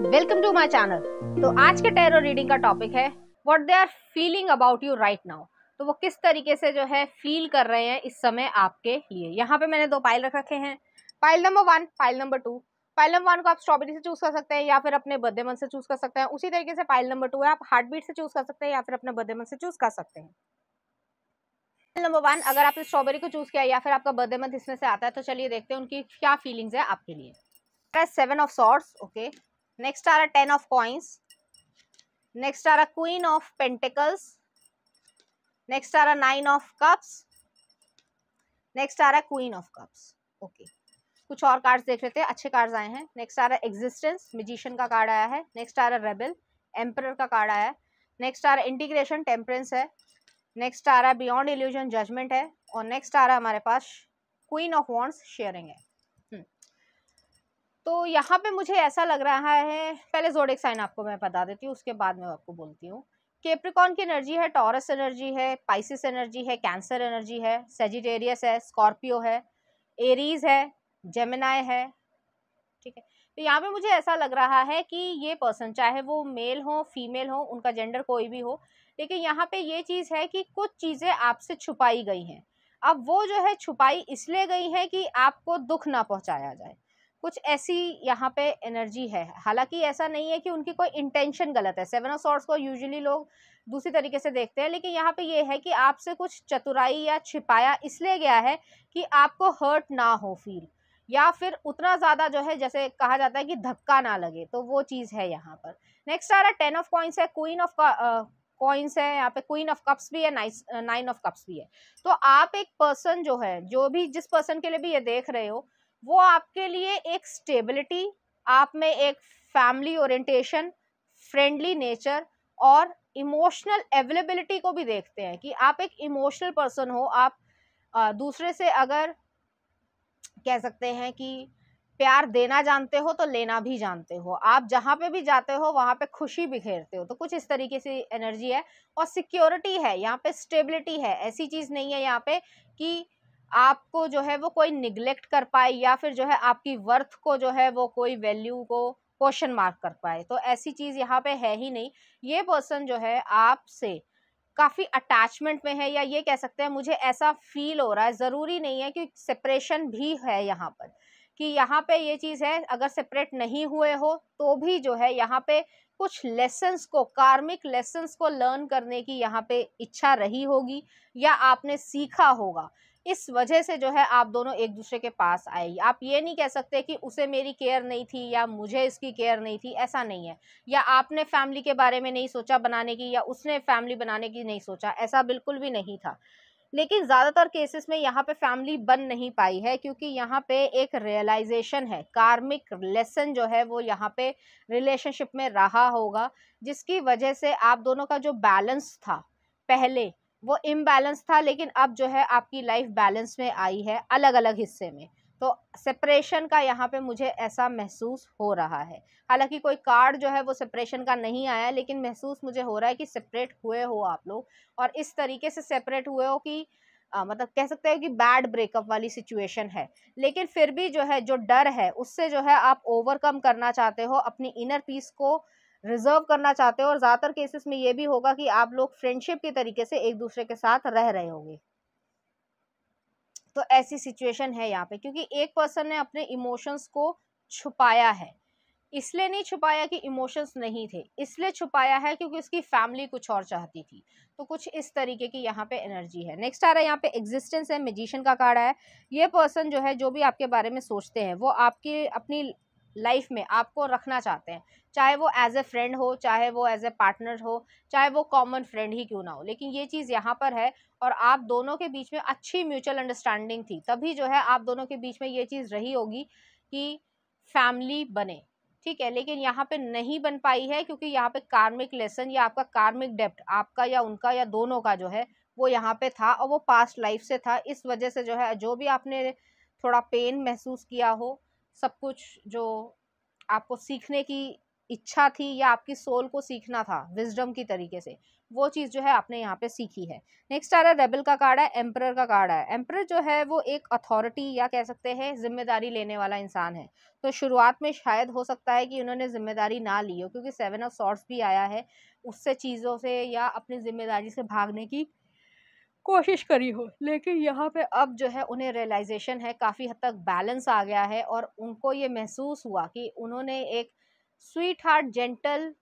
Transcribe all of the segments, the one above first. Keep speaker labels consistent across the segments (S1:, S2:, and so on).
S1: Welcome to my channel. तो आज के टैरो रीडिंग का टॉपिक है what they are feeling about you right now. तो वो किस तरीके से जो है फील कर रहे हैं इस समय आपके लिए। यहाँ पे मैंने दो पाइल रख रखे हैं, pile number 1, pile number 2। Pile number 1 को आप स्ट्रॉबेरी से चूज कर सकते हैं या फिर अपने बर्थडे मंथ से चूज कर सकते हैं। उसी तरीके से पाइल नंबर 2 है, आप हार्ट बीट से चूज कर सकते हैं या फिर अपने बर्थडे मंथ से चूज कर सकते हैं। पाइल नंबर 1 अगर आपने स्ट्रॉबेरी को चूज किया या फिर आपका बर्थडे मंथ इसमें से आता है, तो चलिए देखते हैं उनकी क्या फीलिंग्स है आपके लिए। 7 ऑफ सॉर्ड्स, ओके। नेक्स्ट आ रहा 10 ऑफ कॉइंस। नेक्स्ट आ रहा क्वीन ऑफ पेंटिकल्स। नेक्स्ट आ रहा 9 ऑफ कप्स। नेक्स्ट आ रहा क्वीन ऑफ कप्स, ओके। कुछ और कार्ड्स देख लेते हैं, अच्छे कार्ड्स आए हैं। नेक्स्ट आ रहा एग्जिस्टेंस, मैजिशियन का कार्ड आया है। नेक्स्ट आ रहा रेबल, एम्परर का कार्ड आया है। नेक्स्ट आ रहा इंटीग्रेशन, टेम्परेंस है। नेक्स्ट आ रहा बियॉन्ड इल्यूजन, जजमेंट है। और नेक्स्ट आ रहा हमारे पास क्वीन ऑफ वॉन्ड्स, शेयरिंग है। तो यहाँ पे मुझे ऐसा लग रहा है, पहले ज़ोडिएक साइन आपको मैं बता देती हूँ, उसके बाद मैं आपको बोलती हूँ। कैप्रिकॉर्न की एनर्जी है, टॉरस एनर्जी है, पाइसिस एनर्जी है, कैंसर एनर्जी है, सेजिटेरियस है, स्कॉर्पियो है, एरीज है, जेमिनाई है, ठीक है। तो यहाँ पे मुझे ऐसा लग रहा है कि ये पर्सन, चाहे वो मेल हो फीमेल हो, उनका जेंडर कोई भी हो, लेकिन यहाँ पे ये चीज़ है कि कुछ चीज़ें आपसे छुपाई गई हैं। अब वो जो है छुपाई इसलिए गई है कि आपको दुख ना पहुँचाया जाए, कुछ ऐसी यहाँ पे एनर्जी है। हालांकि ऐसा नहीं है कि उनकी कोई इंटेंशन गलत है, 7 ऑफ सॉर्ड्स को यूजुअली लोग दूसरी तरीके से देखते हैं, लेकिन यहाँ पे ये है कि आपसे कुछ चतुराई या छिपाया इसलिए गया है कि आपको हर्ट ना हो फील, या फिर उतना ज़्यादा जो है जैसे कहा जाता है कि धक्का ना लगे, तो वो चीज़ है यहाँ पर। नेक्स्ट आ रहा 10 ऑफ कॉइंस है, क्वीन ऑफ कॉइंस है, यहाँ पे क्वीन ऑफ कप्स भी है, 9 ऑफ कप्स भी है। तो आप एक पर्सन जो है, जो भी जिस पर्सन के लिए भी ये देख रहे हो, वो आपके लिए एक स्टेबिलिटी, आप में एक फैमिली ओरिएंटेशन, फ्रेंडली नेचर और इमोशनल अवेलेबिलिटी को भी देखते हैं कि आप एक इमोशनल पर्सन हो। आप दूसरे से अगर कह सकते हैं कि प्यार देना जानते हो तो लेना भी जानते हो, आप जहाँ पे भी जाते हो वहाँ पे खुशी बिखेरते हो। तो कुछ इस तरीके से एनर्जी है। और सिक्योरिटी है यहाँ पे, स्टेबिलिटी है। ऐसी चीज़ नहीं है यहाँ पे कि आपको जो है वो कोई निग्लेक्ट कर पाए या फिर जो है आपकी वर्थ को जो है वो कोई वैल्यू को क्वेश्चन मार्क कर पाए, तो ऐसी चीज़ यहाँ पे है ही नहीं। ये पर्सन जो है आपसे काफ़ी अटैचमेंट में है, या ये कह सकते हैं मुझे ऐसा फील हो रहा है। ज़रूरी नहीं है कि सेपरेशन भी है यहाँ पर, कि यहाँ पे ये चीज़ है अगर सेपरेट नहीं हुए हो तो भी जो है यहाँ पे कुछ लेसन्स को, कार्मिक लेसन्स को लर्न करने की यहाँ पे इच्छा रही होगी या आपने सीखा होगा। इस वजह से जो है आप दोनों एक दूसरे के पास आए। आप ये नहीं कह सकते कि उसे मेरी केयर नहीं थी या मुझे इसकी केयर नहीं थी, ऐसा नहीं है। या आपने फैमिली के बारे में नहीं सोचा बनाने की या उसने फैमिली बनाने की नहीं सोचा, ऐसा बिल्कुल भी नहीं था। लेकिन ज़्यादातर केसेस में यहाँ पे फैमिली बन नहीं पाई है क्योंकि यहाँ पे एक रियलाइजेशन है, कार्मिक लेसन जो है वो यहाँ पे रिलेशनशिप में रहा होगा, जिसकी वजह से आप दोनों का जो बैलेंस था पहले वो इम्बैलेंस था, लेकिन अब जो है आपकी लाइफ बैलेंस में आई है अलग अलग हिस्से में। तो सेपरेशन का यहाँ पे मुझे ऐसा महसूस हो रहा है। हालांकि कोई कार्ड जो है वो सेपरेशन का नहीं आया, लेकिन महसूस मुझे हो रहा है कि सेपरेट हुए हो आप लोग, और इस तरीके से सेपरेट हुए हो कि मतलब कह सकते हैं कि बैड ब्रेकअप वाली सिचुएशन है। लेकिन फिर भी जो है, जो डर है उससे जो है आप ओवरकम करना चाहते हो, अपनी इनर पीस को रिजर्व करना चाहते हो। और ज़्यादातर केसेस में ये भी होगा कि आप लोग फ्रेंडशिप के तरीके से एक दूसरे के साथ रह रहे होंगे। तो ऐसी सिचुएशन है यहाँ पे, क्योंकि एक पर्सन ने अपने इमोशंस को छुपाया है। इसलिए नहीं छुपाया कि इमोशंस नहीं थे, इसलिए छुपाया है क्योंकि उसकी फैमिली कुछ और चाहती थी। तो कुछ इस तरीके की यहाँ पे एनर्जी है। नेक्स्ट आ रहा है यहाँ पे एग्जिस्टेंस है, मैजिशियन का कार्ड है। ये पर्सन जो है जो भी आपके बारे में सोचते हैं वो आपके अपनी लाइफ में आपको रखना चाहते हैं, चाहे वो एज ए फ्रेंड हो, चाहे वो एज ए पार्टनर हो, चाहे वो कॉमन फ्रेंड ही क्यों ना हो। लेकिन ये चीज़ यहाँ पर है और आप दोनों के बीच में अच्छी म्यूचुअल अंडरस्टैंडिंग थी, तभी जो है आप दोनों के बीच में ये चीज़ रही होगी कि फैमिली बने, ठीक है। लेकिन यहाँ पे नहीं बन पाई है क्योंकि यहाँ पे कार्मिक लेसन या आपका कार्मिक डेप्ट, आपका या उनका या दोनों का जो है वो यहाँ पे था और वो पास्ट लाइफ से था। इस वजह से जो है जो भी आपने थोड़ा पेन महसूस किया हो, सब कुछ जो आपको सीखने की इच्छा थी या आपकी सोल को सीखना था विजडम की तरीके से, वो चीज़ जो है आपने यहाँ पे सीखी है। नेक्स्ट आ रहा है रेबल का कार्ड है, एम्परर का कार्ड है। एम्परर जो है वो एक अथॉरिटी या कह सकते हैं जिम्मेदारी लेने वाला इंसान है। तो शुरुआत में शायद हो सकता है कि उन्होंने जिम्मेदारी ना ली हो, क्योंकि 7 ऑफ सॉर्ड्स भी आया है, उससे चीज़ों से या अपनी जिम्मेदारी से भागने की कोशिश करी हो। लेकिन यहाँ पे अब जो है उन्हें रियलाइजेशन है, काफ़ी हद तक बैलेंस आ गया है और उनको ये महसूस हुआ कि उन्होंने एक स्वीट हार्ट जेंटल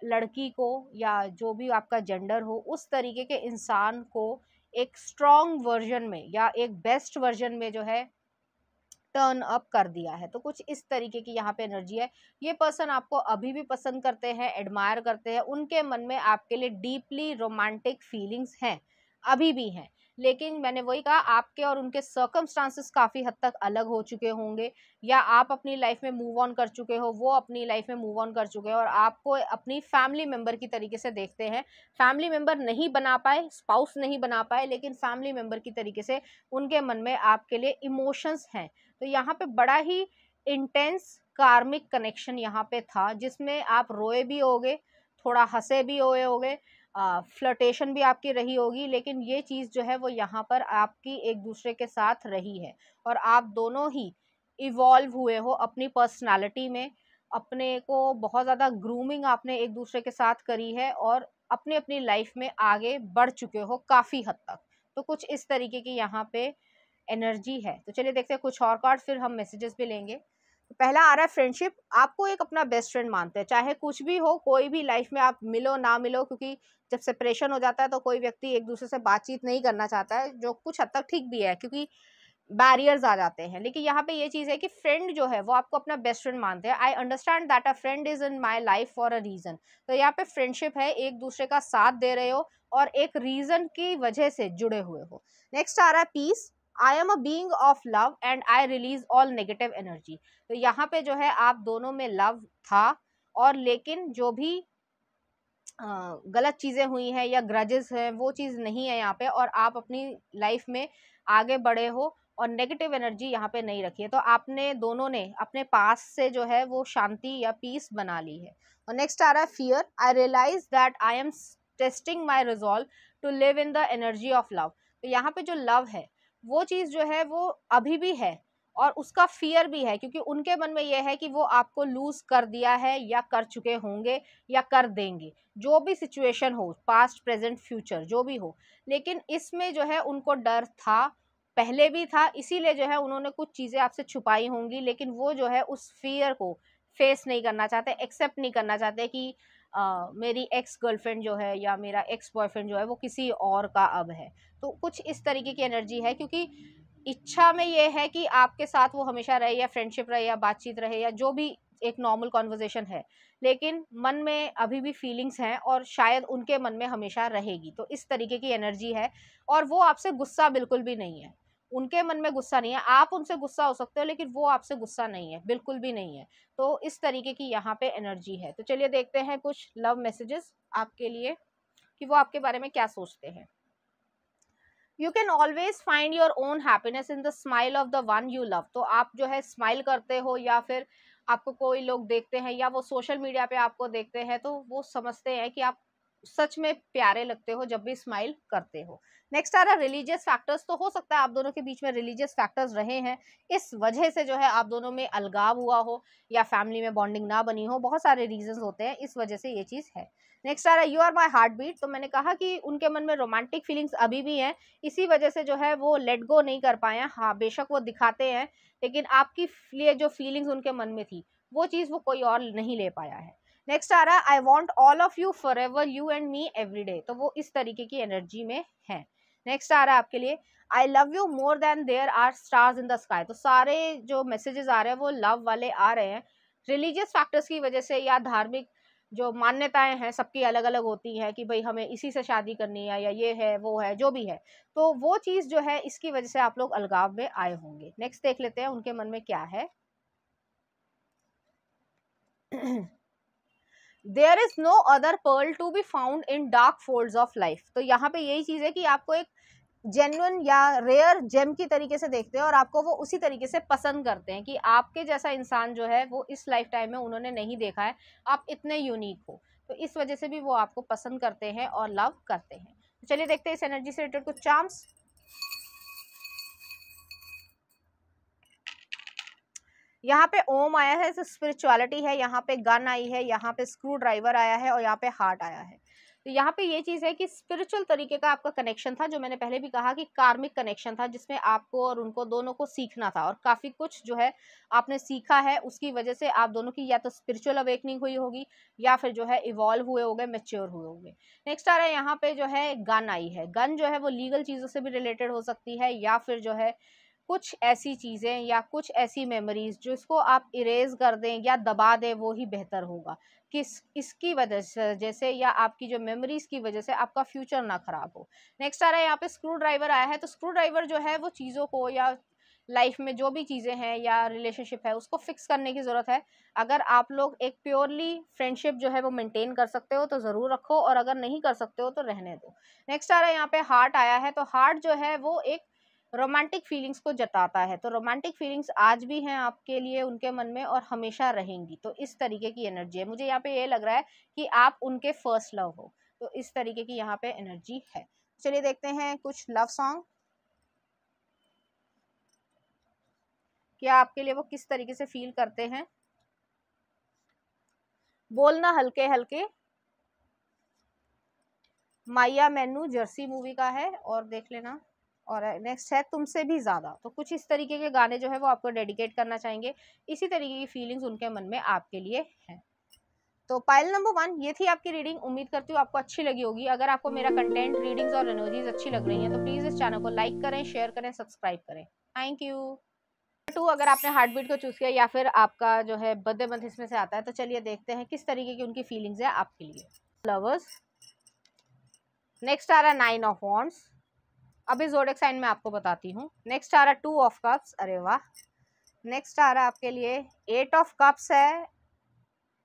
S1: लड़की को या जो भी आपका जेंडर हो उस तरीके के इंसान को एक स्ट्रॉन्ग वर्जन में या एक बेस्ट वर्जन में जो है टर्न अप कर दिया है। तो कुछ इस तरीके की यहाँ पे एनर्जी है। ये पर्सन आपको अभी भी पसंद करते हैं, एडमायर करते हैं, उनके मन में आपके लिए डीपली रोमांटिक फीलिंग्स हैं, अभी भी हैं। लेकिन मैंने वही कहा, आपके और उनके सर्कमस्टांसेस काफ़ी हद तक अलग हो चुके होंगे, या आप अपनी लाइफ में मूव ऑन कर चुके हो, वो अपनी लाइफ में मूव ऑन कर चुके हैं और आपको अपनी फैमिली मेम्बर की तरीके से देखते हैं। फैमिली मेम्बर नहीं बना पाए, स्पाउस नहीं बना पाए, लेकिन फैमिली मेम्बर की तरीके से उनके मन में आपके लिए इमोशंस हैं। तो यहाँ पे बड़ा ही इंटेंस कार्मिक कनेक्शन यहाँ पे था, जिसमें आप रोए भी होगे, थोड़ा हंसे भी हुए होगे, फ्लर्टेशन भी आपकी रही होगी, लेकिन ये चीज़ जो है वो यहाँ पर आपकी एक दूसरे के साथ रही है और आप दोनों ही इवॉल्व हुए हो अपनी पर्सनालिटी में, अपने को बहुत ज़्यादा ग्रूमिंग आपने एक दूसरे के साथ करी है और अपनी अपनी लाइफ में आगे बढ़ चुके हो काफ़ी हद तक। तो कुछ इस तरीके की यहाँ पे एनर्जी है। तो चलिए देखते हैं कुछ और कार्ड, फिर हम मैसेजेस भी लेंगे। तो पहला आ रहा है फ्रेंडशिप। आपको एक अपना बेस्ट फ्रेंड मानते हैं, चाहे कुछ भी हो, कोई भी लाइफ में आप मिलो ना मिलो, क्योंकि जब सेपरेशन हो जाता है तो कोई व्यक्ति एक दूसरे से बातचीत नहीं करना चाहता है, जो कुछ हद तक ठीक भी है क्योंकि बैरियर्स आ जाते हैं। लेकिन यहाँ पे ये चीज़ है कि फ्रेंड जो है वो आपको अपना बेस्ट फ्रेंड मानते हैं। I understand that a friend is in my life for a reason. तो यहाँ पे फ्रेंडशिप है, एक दूसरे का साथ दे रहे हो और एक रीज़न की वजह से जुड़े हुए हो। नेक्स्ट आ रहा है peace. I am a being of love and I release all negative energy. तो यहाँ पे जो है आप दोनों में लव था, और लेकिन जो भी गलत चीज़ें हुई हैं या ग्रजेस हैं वो चीज़ नहीं है यहाँ पे, और आप अपनी लाइफ में आगे बढ़े हो और नेगेटिव एनर्जी यहाँ पे नहीं रखी है। तो आपने दोनों ने अपने पास से जो है वो शांति या पीस बना ली है। और नेक्स्ट आ रहा है fear. I realize that I am testing my resolve to live in the energy of love. तो यहाँ पे जो लव है वो चीज़ जो है वो अभी भी है और उसका फियर भी है, क्योंकि उनके मन में ये है कि वो आपको लूज कर दिया है या कर चुके होंगे या कर देंगे, जो भी सिचुएशन हो, पास्ट प्रेजेंट फ्यूचर जो भी हो। लेकिन इसमें जो है उनको डर था, पहले भी था, इसीलिए जो है उन्होंने कुछ चीज़ें आपसे छुपाई होंगी, लेकिन वो जो है उस फियर को फेस नहीं करना चाहते, एक्सेप्ट नहीं करना चाहते कि मेरी एक्स गर्लफ्रेंड जो है या मेरा एक्स बॉयफ्रेंड जो है वो किसी और का अब है। तो कुछ इस तरीके की एनर्जी है, क्योंकि इच्छा में ये है कि आपके साथ वो हमेशा रहे, या फ्रेंडशिप रहे या बातचीत रहे या जो भी एक नॉर्मल कॉन्वर्जेशन है, लेकिन मन में अभी भी फीलिंग्स हैं और शायद उनके मन में हमेशा रहेगी। तो इस तरीके की एनर्जी है और वो आपसे गुस्सा बिल्कुल भी नहीं है, उनके मन में गुस्सा नहीं है। आप उनसे गुस्सा हो सकते हो लेकिन वो आपसे गुस्सा नहीं है, बिल्कुल भी नहीं है। तो इस तरीके की यहाँ पे एनर्जी है। तो चलिए देखते हैं कुछ लव मैसेजेस आपके लिए कि वो आपके बारे में क्या सोचते हैं। You can always find your own happiness in the smile of the one you love. तो आप जो है स्माइल करते हो, या फिर आपको कोई लोग देखते हैं या वो सोशल मीडिया पे आपको देखते हैं तो वो समझते हैं कि आप सच में प्यारे लगते हो जब भी स्माइल करते हो। नेक्स्ट आ रहा है रिलीजियस फैक्टर्स। तो हो सकता है आप दोनों के बीच में रिलीजियस फैक्टर्स रहे हैं, इस वजह से जो है आप दोनों में अलगाव हुआ हो या फैमिली में बॉन्डिंग ना बनी हो, बहुत सारे रीजंस होते हैं, इस वजह से ये चीज़ है। नेक्स्ट आ रहा है you are my heartbeat. तो मैंने कहा कि उनके मन में रोमांटिक फीलिंग्स अभी भी हैं, इसी वजह से जो है वो लेट गो नहीं कर पाए हैं। हाँ बेशक वो दिखाते हैं, लेकिन आपकी लिए जो फीलिंग्स उनके मन में थी वो चीज़ वो कोई और नहीं ले पाया है। नेक्स्ट आ रहा है I want all of you for ever you and me every day. तो वो इस तरीके की एनर्जी में है। नेक्स्ट आ रहा है आपके लिए I love you more than there are stars in the sky. तो सारे जो मैसेजेस आ रहे हैं वो लव वाले आ रहे हैं। रिलीजियस फैक्टर्स की वजह से या धार्मिक जो मान्यताएं हैं सबकी अलग अलग होती हैं कि भाई हमें इसी से शादी करनी है या ये है वो है जो भी है, तो वो चीज़ जो है इसकी वजह से आप लोग अलगाव में आए होंगे। नेक्स्ट देख लेते हैं उनके मन में क्या है। There is no other pearl to be found in dark folds of life. तो यहाँ पे यही चीज़ है कि आपको एक जेन्युइन या रेयर जेम की तरीके से देखते हैं और आपको वो उसी तरीके से पसंद करते हैं कि आपके जैसा इंसान जो है वो इस लाइफ टाइम में उन्होंने नहीं देखा है, आप इतने यूनिक हो, तो इस वजह से भी वो आपको पसंद करते हैं और लव करते हैं। तो चलिए देखते हैं इस एनर्जी से रिलेटेड कुछ चार्म्स। यहाँ पे ओम आया है तो स्पिरिचुअलिटी है, यहाँ पे गन आई है, यहाँ पे स्क्रू ड्राइवर आया है और यहाँ पे हार्ट आया है। तो यहाँ पे ये चीज़ है कि स्पिरिचुअल तरीके का आपका कनेक्शन था, जो मैंने पहले भी कहा कि कार्मिक कनेक्शन था, जिसमें आपको और उनको दोनों को सीखना था और काफ़ी कुछ जो है आपने सीखा है, उसकी वजह से आप दोनों की या तो स्पिरिचुअल अवेकनिंग हुई होगी या फिर जो है इवॉल्व हुए होंगे, मेच्योर हुए होंगे। नेक्स्ट आ रहा है यहाँ पे जो है गन आई है। गन जो है वो लीगल चीज़ों से भी रिलेटेड हो सकती है या फिर जो है कुछ ऐसी चीज़ें या कुछ ऐसी मेमोरीज जो इसको आप इरेज कर दें या दबा दें, वो ही बेहतर होगा। किस इसकी वजह से जैसे या आपकी जो मेमोरीज की वजह से आपका फ्यूचर ना खराब हो। नेक्स्ट आ रहा है यहाँ पे स्क्रू ड्राइवर आया है। तो स्क्रू ड्राइवर जो है वो चीज़ों को या लाइफ में जो भी चीज़ें हैं या रिलेशनशिप है उसको फिक्स करने की ज़रूरत है। अगर आप लोग एक प्योरली फ्रेंडशिप जो है वो मेंटेन कर सकते हो तो ज़रूर रखो, और अगर नहीं कर सकते हो तो रहने दो। नेक्स्ट आ रहा है यहाँ पे हार्ट आया है। तो हार्ट जो है वो एक रोमांटिक फीलिंग्स को जताता है। तो रोमांटिक फीलिंग्स आज भी हैं आपके लिए उनके मन में और हमेशा रहेंगी। तो इस तरीके की एनर्जी है। मुझे यहाँ पे ये लग रहा है कि आप उनके फर्स्ट लव हो, तो इस तरीके की यहाँ पे एनर्जी है। चलिए देखते हैं कुछ लव सॉन्ग, क्या आपके लिए वो किस तरीके से फील करते हैं। बोलना हल्के हल्के, माया मैनू जर्सी मूवी का है और देख लेना। और नेक्स्ट है तुमसे भी ज़्यादा। तो कुछ इस तरीके के गाने जो है वो आपको डेडिकेट करना चाहेंगे, इसी तरीके की फीलिंग्स उनके मन में आपके लिए हैं। तो पाइल नंबर 1 ये थी आपकी रीडिंग। उम्मीद करती हूँ आपको अच्छी लगी होगी। अगर आपको मेरा कंटेंट, रीडिंग्स और एनर्जीज अच्छी लग रही हैं तो प्लीज़ इस चैनल को लाइक करें, शेयर करें, सब्सक्राइब करें। Thank you. 2 अगर आपने हार्ट बीट को चूज़ किया या फिर आपका जो है बर्थडे मंथ इसमें से आता है, तो चलिए देखते हैं किस तरीके की उनकी फीलिंग्स है आपके लिए। लवर्स, नेक्स्ट आ रहा है 9 ऑफ वॉन्ड्स। अभी ज़ोडिएक साइन में आपको बताती हूँ। नेक्स्ट आ रहा है 2 ऑफ कप्स, अरे वाह। नेक्स्ट आ रहा है आपके लिए 8 ऑफ कप्स है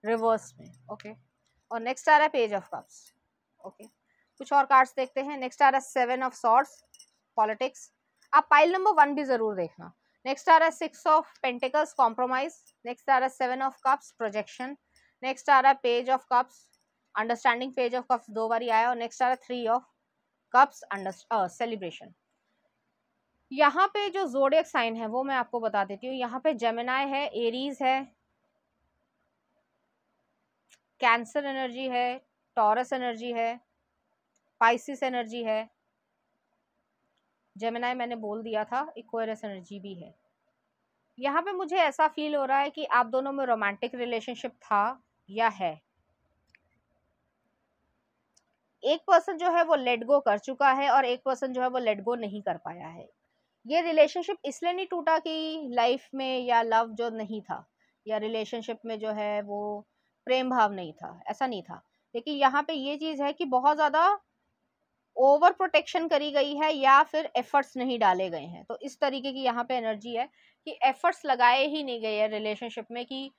S1: रिवर्स में, ओके। और नेक्स्ट आ रहा है पेज ऑफ कप्स, ओके। कुछ और कार्ड्स देखते हैं। नेक्स्ट आ रहा है 7 ऑफ सॉर्ड्स, पॉलिटिक्स। आप पाइल नंबर 1 भी ज़रूर देखना। नेक्स्ट आ रहा है 6 ऑफ पेंटिकल्स, कॉम्प्रोमाइज। नेक्स्ट आ रहा है 7 ऑफ कप्स, प्रोजेक्शन। नेक्स्ट आ रहा है page of cups, understanding. Page of cups 2 बारी आया। और नेक्स्ट आ रहा है 3 ऑफ कप्स, सेलिब्रेशन। यहाँ पे जो ज़ोडिएक साइन है वो मैं आपको बता देती हूँ। यहाँ पे जेमिनाई है, एरीज है, कैंसर एनर्जी है, टॉरस एनर्जी है, पाइसिस एनर्जी है, जेमिनाई मैंने बोल दिया था, इक्वेरियस एनर्जी भी है। यहाँ पे मुझे ऐसा फील हो रहा है कि आप दोनों में रोमांटिक रिलेशनशिप था या है। एक पर्सन जो है वो लेट गो कर चुका है और एक पर्सन जो है वो लेट गो नहीं कर पाया है। ये रिलेशनशिप इसलिए नहीं टूटा कि लाइफ में या लव जो नहीं था या रिलेशनशिप में जो है वो प्रेम भाव नहीं था, ऐसा नहीं था। लेकिन यहाँ पे ये चीज़ है कि बहुत ज़्यादा ओवर प्रोटेक्शन करी गई है या फिर एफर्ट्स नहीं डाले गए हैं। तो इस तरीके की यहाँ पे एनर्जी है कि एफर्ट्स लगाए ही नहीं गए हैं रिलेशनशिप में कि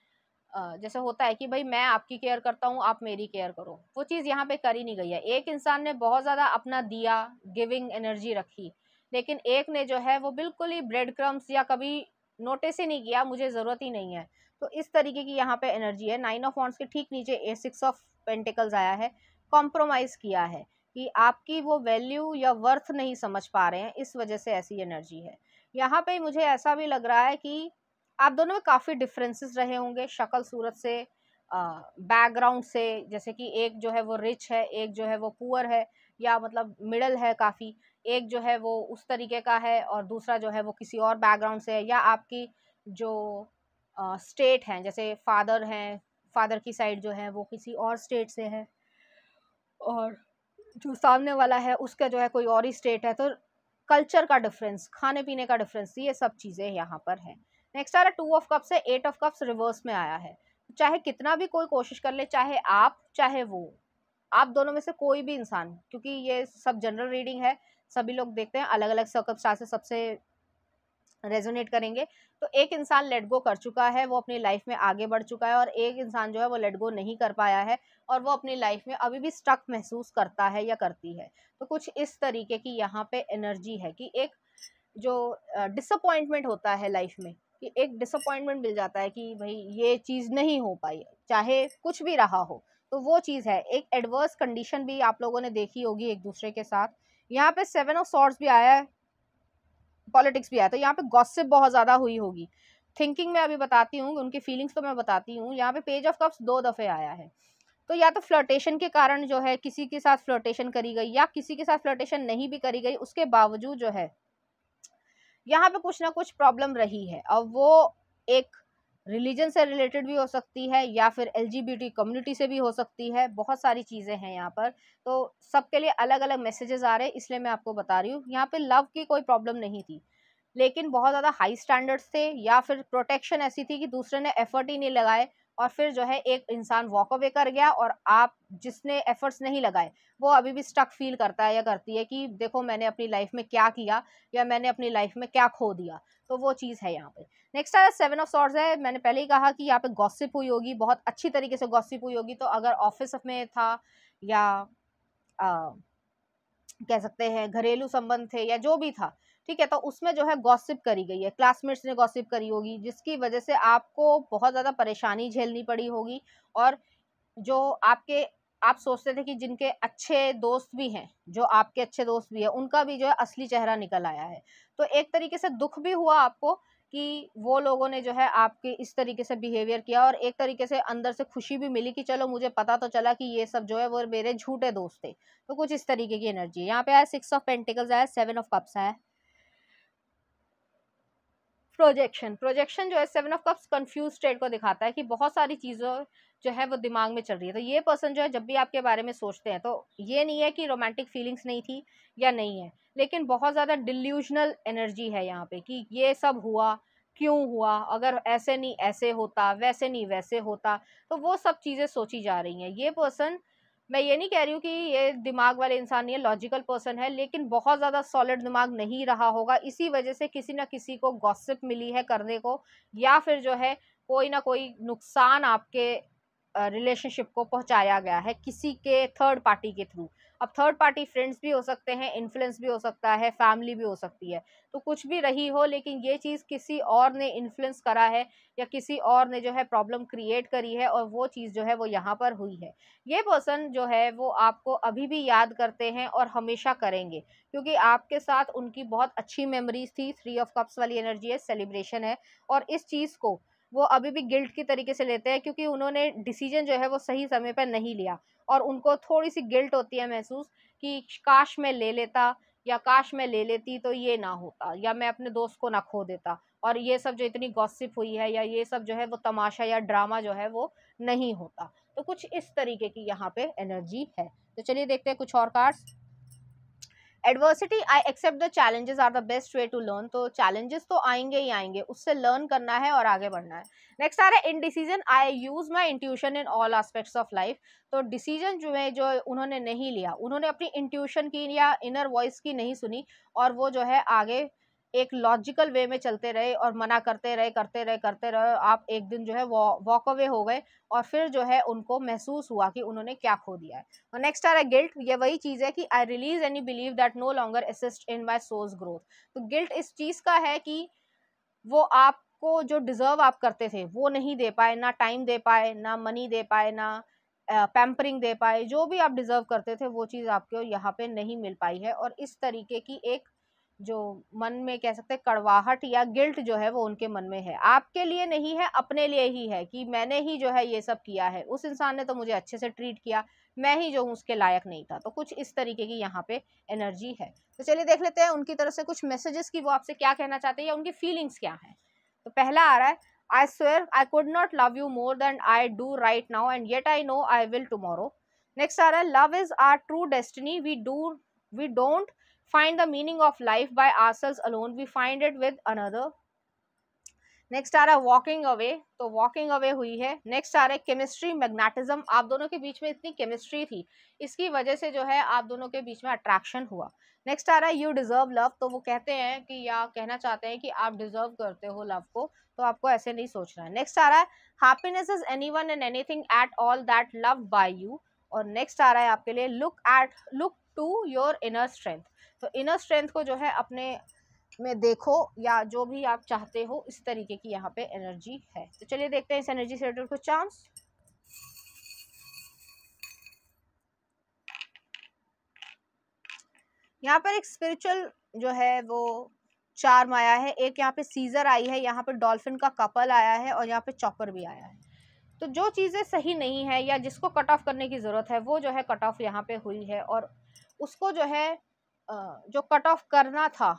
S1: जैसे होता है कि भाई मैं आपकी केयर करता हूँ, आप मेरी केयर करो, वो चीज़ यहाँ पे करी नहीं गई है। एक इंसान ने बहुत ज़्यादा अपना दिया, गिविंग एनर्जी रखी, लेकिन एक ने जो है वो बिल्कुल ही ब्रेड क्रम्स या कभी नोटिस ही नहीं किया, मुझे ज़रूरत ही नहीं है। तो इस तरीके की यहाँ पे एनर्जी है। 9 ऑफ वॉन्ड्स के ठीक नीचे 6 ऑफ पेंटिकल्स आया है। कॉम्प्रोमाइज़ किया है कि आपकी वो वैल्यू या वर्थ नहीं समझ पा रहे हैं, इस वजह से ऐसी एनर्जी है। यहाँ पे मुझे ऐसा भी लग रहा है कि आप दोनों में काफ़ी डिफरेंसेस रहे होंगे, शक्ल सूरत से, बैकग्राउंड से। जैसे कि एक जो है वो रिच है, एक जो है वो पुअर है या मतलब मिडल है काफ़ी, एक जो है वो उस तरीके का है और दूसरा जो है वो किसी और बैकग्राउंड से है। या आपकी जो स्टेट हैं, जैसे फादर हैं, फादर की साइड जो है वो किसी और स्टेट से है और जो सामने वाला है उसका जो है कोई और ही स्टेट है। तो कल्चर का डिफरेंस, खाने पीने का डिफरेंस, ये सब चीज़ें यहाँ पर है। नेक्स्ट आ रहा है 2 ऑफ कप्स है, 8 ऑफ कप्स रिवर्स में आया है। चाहे कितना भी कोई कोशिश कर ले, चाहे आप चाहे वो, आप दोनों में से कोई भी इंसान, क्योंकि ये सब जनरल रीडिंग है, सभी लोग देखते हैं अलग अलग सर्कमस्टांसेस सबसे रेजोनेट करेंगे। तो एक इंसान लेट गो कर चुका है, वो अपनी लाइफ में आगे बढ़ चुका है, और एक इंसान जो है वो लेट गो नहीं कर पाया है और वो अपनी लाइफ में अभी भी स्टक महसूस करता है या करती है। तो कुछ इस तरीके की यहाँ पे एनर्जी है कि एक जो डिसअपॉइंटमेंट होता है लाइफ में, कि एक डिसअपॉइंटमेंट मिल जाता है कि भाई ये चीज़ नहीं हो पाई, चाहे कुछ भी रहा हो, तो वो चीज़ है। एक एडवर्स कंडीशन भी आप लोगों ने देखी होगी एक दूसरे के साथ। यहाँ पे 7 ऑफ सॉर्ड्स भी आया है, पॉलिटिक्स भी आया, तो यहाँ पे गॉसिप बहुत ज़्यादा हुई होगी। थिंकिंग में अभी बताती हूँ, उनकी फीलिंग्स तो मैं बताती हूँ। यहाँ पे पेज ऑफ कप्स 2 दफ़े आया है, तो या तो फ्लर्टेशन के कारण जो है किसी के साथ फ्लर्टेशन करी गई, या किसी के साथ फ्लर्टेशन नहीं भी करी गई, उसके बावजूद जो है यहाँ पे कुछ ना कुछ प्रॉब्लम रही है। अब वो एक रिलीजन से रिलेटेड भी हो सकती है, या फिर एलजीबीटी कम्युनिटी से भी हो सकती है। बहुत सारी चीज़ें हैं यहाँ पर, तो सबके लिए अलग अलग मैसेजेस आ रहे हैं, इसलिए मैं आपको बता रही हूँ। यहाँ पे लव की कोई प्रॉब्लम नहीं थी, लेकिन बहुत ज़्यादा हाई स्टैंडर्ड्स थे, या फिर प्रोटेक्शन ऐसी थी कि दूसरे ने एफर्ट ही नहीं लगाए, और फिर जो है एक इंसान वॉक अवे कर गया, और आप जिसने एफर्ट्स नहीं लगाए वो अभी भी स्टक फील करता है या करती है कि देखो मैंने अपनी लाइफ में क्या किया, या मैंने अपनी लाइफ में क्या खो दिया। तो वो चीज़ है यहाँ पे। नेक्स्ट है 7 ऑफ सॉर्ड्स है। मैंने पहले ही कहा कि यहाँ पे गॉसिप हुई होगी, बहुत अच्छी तरीके से गॉसिप हुई होगी। तो अगर ऑफिस में था, या कह सकते हैं घरेलू संबंध थे, या जो भी था, ठीक है, तो उसमें जो है गॉसिप करी गई है, क्लासमेट्स ने गॉसिप करी होगी, जिसकी वजह से आपको बहुत ज़्यादा परेशानी झेलनी पड़ी होगी। और जो आपके आप सोचते थे कि जिनके अच्छे दोस्त भी हैं, जो आपके अच्छे दोस्त भी हैं, उनका भी जो है असली चेहरा निकल आया है। तो एक तरीके से दुख भी हुआ आपको कि वो लोगों ने जो है आपके इस तरीके से बिहेवियर किया, और एक तरीके से अंदर से खुशी भी मिली कि चलो मुझे पता तो चला कि ये सब जो है वो मेरे झूठे दोस्त थे। तो कुछ इस तरीके की एनर्जी है। यहाँ पे आया 6 ऑफ पेंटिकल्स आया, 7 ऑफ कप्स आया। प्रोजेक्शन जो है 7 ऑफ कप्स कंफ्यूज स्टेट को दिखाता है कि बहुत सारी चीज़ों जो है वो दिमाग में चल रही है। तो ये पर्सन जो है जब भी आपके बारे में सोचते हैं, तो ये नहीं है कि रोमांटिक फीलिंग्स नहीं थी या नहीं है, लेकिन बहुत ज़्यादा डिल्यूजनल एनर्जी है यहाँ पे कि ये सब हुआ, क्यों हुआ, अगर ऐसे नहीं ऐसे होता, वैसे नहीं वैसे होता। तो वो सब चीज़ें सोची जा रही हैं। ये पर्सन, मैं ये नहीं कह रही हूँ कि ये दिमाग वाले इंसान नहीं है, लॉजिकल पर्सन है, लेकिन बहुत ज़्यादा सॉलिड दिमाग नहीं रहा होगा। इसी वजह से किसी ना किसी को गॉसिप मिली है करने को, या फिर जो है कोई ना कोई नुकसान आपके रिलेशनशिप को पहुंचाया गया है किसी के थर्ड पार्टी के थ्रू। अब थर्ड पार्टी फ्रेंड्स भी हो सकते हैं, इन्फ्लुएंस भी हो सकता है, फैमिली भी हो सकती है। तो कुछ भी रही हो, लेकिन ये चीज़ किसी और ने इन्फ्लुएंस करा है, या किसी और ने जो है प्रॉब्लम क्रिएट करी है, और वो चीज़ जो है वो यहाँ पर हुई है। ये पर्सन जो है वो आपको अभी भी याद करते हैं और हमेशा करेंगे, क्योंकि आपके साथ उनकी बहुत अच्छी मेमोरीज थी। 3 ऑफ कप्स वाली एनर्जी है, सेलिब्रेशन है, और इस चीज़ को वो अभी भी गिल्ट की तरीके से लेते हैं, क्योंकि उन्होंने डिसीजन जो है वो सही समय पर नहीं लिया, और उनको थोड़ी सी गिल्ट होती है महसूस कि काश मैं ले लेता, या काश मैं ले लेती तो ये ना होता, या मैं अपने दोस्त को ना खो देता, और ये सब जो इतनी गॉसिप हुई है, या ये सब जो है वो तमाशा या ड्रामा जो है वो नहीं होता। तो कुछ इस तरीके की यहाँ पे एनर्जी है। तो चलिए देखते हैं कुछ और cards. Adversity, I accept the challenges are the best way to learn. तो चैलेंजेस तो आएंगे ही आएंगे, उससे लर्न करना है और आगे बढ़ना है। नेक्स्ट आ रहा है indecision, I use my intuition in all aspects of life. तो डिसीजन जो है जो उन्होंने नहीं लिया, उन्होंने अपनी इंट्यूशन की या इनर वॉइस की नहीं सुनी, और वो जो है आगे एक लॉजिकल वे में चलते रहे, और मना करते रहे करते रहे करते रहे। आप एक दिन जो है वॉक अवे हो गए, और फिर जो है उनको महसूस हुआ कि उन्होंने क्या खो दिया है। और नेक्स्ट आ रहा है गिल्ट। ये वही चीज़ है कि I release any believe that no longer assist in my soul's growth. तो गिल्ट इस चीज़ का है कि वो आपको जो डिजर्व आप करते थे वो नहीं दे पाए, ना टाइम दे पाए, ना मनी दे पाए, ना पैम्परिंग दे पाए। जो भी आप डिजर्व करते थे वो चीज़ आपको यहाँ पे नहीं मिल पाई है, और इस तरीके की एक जो मन में कह सकते हैं कड़वाहट या गिल्ट जो है वो उनके मन में है। आपके लिए नहीं है, अपने लिए ही है कि मैंने ही जो है ये सब किया है, उस इंसान ने तो मुझे अच्छे से ट्रीट किया, मैं ही जो हूँ उसके लायक नहीं था। तो कुछ इस तरीके की यहाँ पे एनर्जी है। तो चलिए देख लेते हैं उनकी तरफ से कुछ मैसेजेस की वो आपसे क्या कहना चाहते हैं, या उनकी फीलिंग्स क्या हैं। तो पहला आ रहा है, I swear I could not love you more than I do right now, and yet I know I will tomorrow. Next आ रहा है, love is our true destiny, we don't find the meaning of life by ourselves alone, we find it with another. Next आ रहा है walking away, तो walking away हुई है। Next आ रहा है केमिस्ट्री मैग्नेटिज्म, आप दोनों के बीच में इतनी केमिस्ट्री थी, इसकी वजह से जो है आप दोनों के बीच में अट्रैक्शन हुआ। नेक्स्ट आ रहा है यू डिजर्व लव, तो वो कहते हैं कि या कहना चाहते हैं कि आप डिजर्व करते हो लव को, तो आपको ऐसे नहीं सोचना है। नेक्स्ट आ रहा है happiness is anyone and anything at all that love by you. और नेक्स्ट आ रहा है आपके लिए look to your inner strength, तो इनर स्ट्रेंथ को जो है अपने में देखो, या जो भी आप चाहते हो इस तरीके की यहाँ पे एनर्जी है। तो चलिए देखते हैं इस एनर्जी से रिलेटेड कुछ चांस। यहाँ पर एक स्पिरिचुअल जो है वो चार्म आया है, एक यहाँ पे सीजर आई है, यहाँ पे डॉल्फिन का कपल आया है, और यहाँ पे चॉपर भी आया है। तो जो चीज़ें सही नहीं है या जिसको कट ऑफ करने की ज़रूरत है वो जो है कट ऑफ यहाँ पे हुई है, और उसको जो है जो कट ऑफ करना था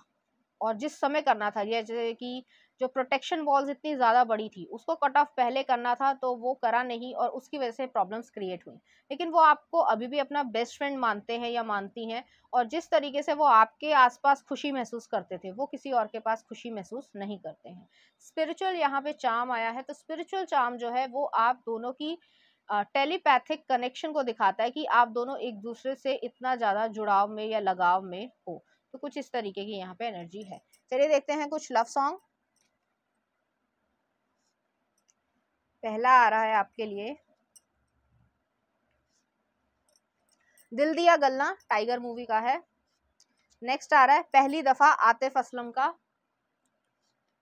S1: और जिस समय करना था, जैसे कि जो प्रोटेक्शन वॉल्स इतनी ज़्यादा बड़ी थी उसको कट ऑफ पहले करना था, तो वो करा नहीं और उसकी वजह से प्रॉब्लम्स क्रिएट हुई। लेकिन वो आपको अभी भी अपना बेस्ट फ्रेंड मानते हैं या मानती हैं, और जिस तरीके से वो आपके आसपास खुशी महसूस करते थे वो किसी और के पास खुशी महसूस नहीं करते हैं। स्पिरिचुअल यहाँ पे चार्म आया है, तो स्पिरिचुअल चार्म जो है वो आप दोनों की टेलीपैथिक कनेक्शन को दिखाता है कि आप दोनों एक दूसरे से इतना ज़्यादा जुड़ाव में या लगाव में हो। तो कुछ इस तरीके की यहाँ पे एनर्जी है। चलिए देखते हैं कुछ लव सॉन्ग। पहला आ रहा है आपके लिए दिल दिया गल्ला, टाइगर मूवी का है। नेक्स्ट आ रहा है पहली दफा, आतिफ असलम का।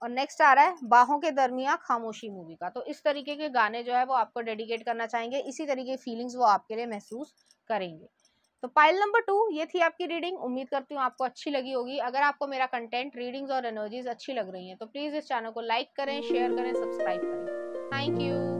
S1: और नेक्स्ट आ रहा है बाहों के दरमियां, खामोशी मूवी का। तो इस तरीके के गाने जो है वो आपको डेडिकेट करना चाहेंगे, इसी तरीके की फीलिंग्स वो आपके लिए महसूस करेंगे। तो पाइल नंबर 2 ये थी आपकी रीडिंग। उम्मीद करती हूँ आपको अच्छी लगी होगी। अगर आपको मेरा कंटेंट, रीडिंग्स और एनर्जीज अच्छी लग रही हैं तो प्लीज़ इस चैनल को लाइक करें, शेयर करें, सब्सक्राइब करें। Thank you.